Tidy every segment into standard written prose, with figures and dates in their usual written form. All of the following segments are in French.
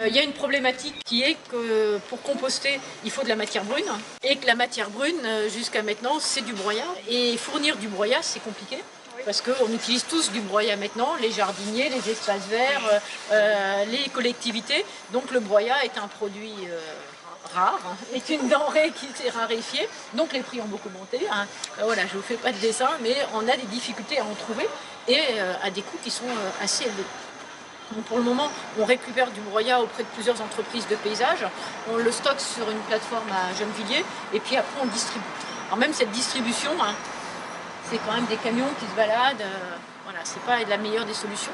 Il y a une problématique qui est que pour composter, il faut de la matière brune et que la matière brune, jusqu'à maintenant, c'est du broyat. Et fournir du broyat, c'est compliqué parce qu'on utilise tous du broyat maintenant, les jardiniers, les espaces verts, les collectivités. Donc le broyat est un produit rare, est une denrée qui s'est raréfiée, donc les prix ont beaucoup monté. Voilà, je ne vous fais pas de dessin, mais on a des difficultés à en trouver et à des coûts qui sont assez élevés. Donc pour le moment, on récupère du broyat auprès de plusieurs entreprises de paysage, on le stocke sur une plateforme à Gennevilliers et puis après on le distribue. Alors même cette distribution, c'est quand même des camions qui se baladent, voilà, c'est pas la meilleure des solutions.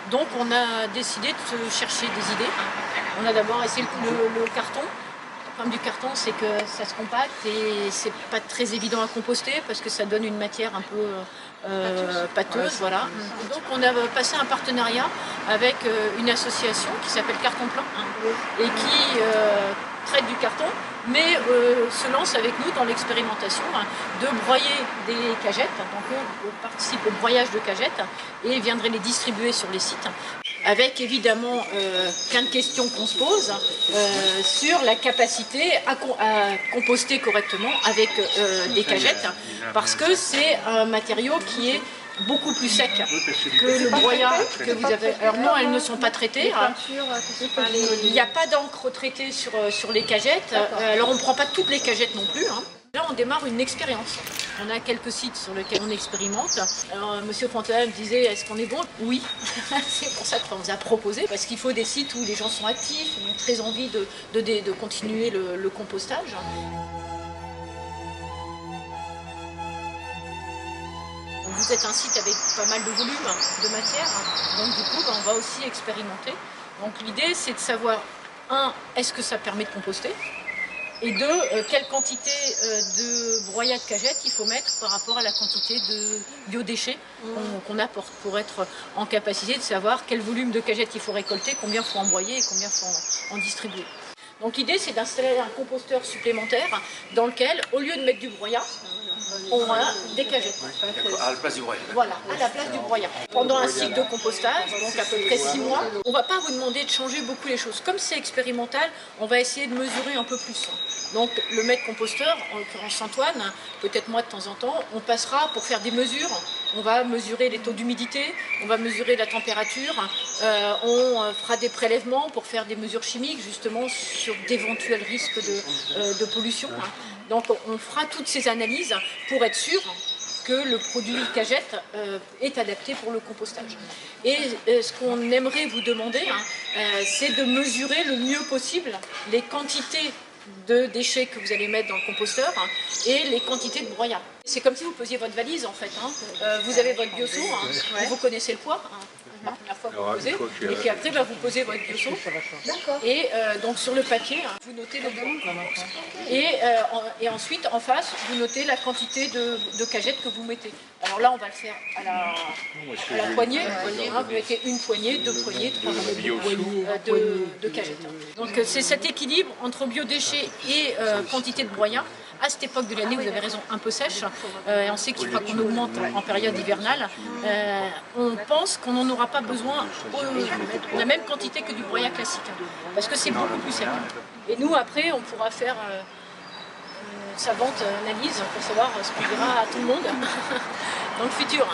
Donc on a décidé de chercher des idées. On a d'abord essayé le carton. Le problème du carton, c'est que ça se compacte et c'est pas très évident à composter parce que ça donne une matière un peu pâteuse, voilà. Donc on a passé un partenariat avec une association qui s'appelle Carton Plan et qui traite du carton, mais se lance avec nous dans l'expérimentation de broyer des cagettes. Donc on participe au broyage de cagettes et viendrait les distribuer sur les sites, avec évidemment plein de questions qu'on se pose sur la capacité à composter correctement avec des cagettes, parce que c'est un matériau qui est beaucoup plus sec que le broyat que vous avez. Alors non, elles ne sont pas traitées. Il n'y a pas d'encre traitée sur les cagettes. Alors on ne prend pas toutes les cagettes non plus. Là, on démarre une expérience. On a quelques sites sur lesquels on expérimente. Alors, Monsieur Fontaine me disait, est-ce qu'on est bon? Oui, c'est pour ça qu'on vous a proposé, parce qu'il faut des sites où les gens sont actifs, ont très envie de continuer le compostage. Vous êtes un site avec pas mal de volume de matière, donc du coup, on va aussi expérimenter. Donc l'idée, c'est de savoir, un, est-ce que ça permet de composter? Et deux, quelle quantité de broyat de cagettes il faut mettre par rapport à la quantité de biodéchets qu'on apporte pour être en capacité de savoir quel volume de cagettes il faut récolter, combien il faut en broyer et combien il faut en distribuer. Donc l'idée, c'est d'installer un composteur supplémentaire dans lequel, au lieu de mettre du broyat, on a des cagettes. À la place du broyat. Voilà, à la place du broyat. Pendant un cycle de compostage, donc à peu près 6 mois, on ne va pas vous demander de changer beaucoup les choses. Comme c'est expérimental, on va essayer de mesurer un peu plus. Donc le maître composteur, en l'occurrence Antoine, peut-être moi de temps en temps, on passera pour faire des mesures. On va mesurer les taux d'humidité, on va mesurer la température, on fera des prélèvements pour faire des mesures chimiques justement sur d'éventuels risques de pollution. Donc on fera toutes ces analyses pour être sûr que le produit cagette est adapté pour le compostage. Et ce qu'on aimerait vous demander, c'est de mesurer le mieux possible les quantités de déchets que vous allez mettre dans le composteur et les quantités de broyat. C'est comme si vous posiez votre valise en fait. Vous avez votre bioseau, vous connaissez le poids. La première fois que vous posez, et puis après vous posez votre bioseau et donc sur le papier vous notez le poids et ensuite en face vous notez la quantité de cagettes que vous mettez. Alors là on va le faire à la poignée, vous mettez une poignée, 2 poignées, 3 poignées de cagettes. Donc c'est cet équilibre entre biodéchets et quantité de broyat. À cette époque de l'année, vous avez raison, un peu sèche, et on sait qu'il faudra qu'on augmente en période hivernale. On pense qu'on n'en aura pas besoin la même quantité que du broyat classique, parce que c'est beaucoup plus sec. Et nous, après, on pourra faire une savante analyse pour savoir ce qu'on dira à tout le monde dans le futur.